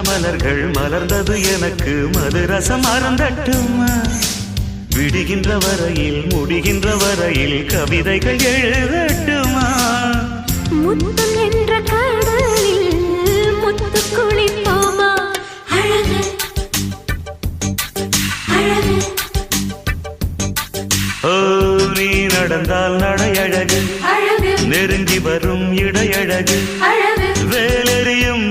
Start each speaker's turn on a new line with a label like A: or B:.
A: மலர்கள் மலர்ந்தது எனக்கு மதுரசம் அருந்தட்டுமா விடுகின்ற வரையில் முடிகின்ற வரையில் கவிதைகள் எழுதட்டுமா
B: முத்தம் என்ற கடலில் முத்து குளிப்போமா அழகு அழகு
A: ஓ நீ நடந்தால் நடையழகு
B: அழகு
A: நெருங்கி வரும் இடையழகு
B: அழகு
A: வேலெறியும்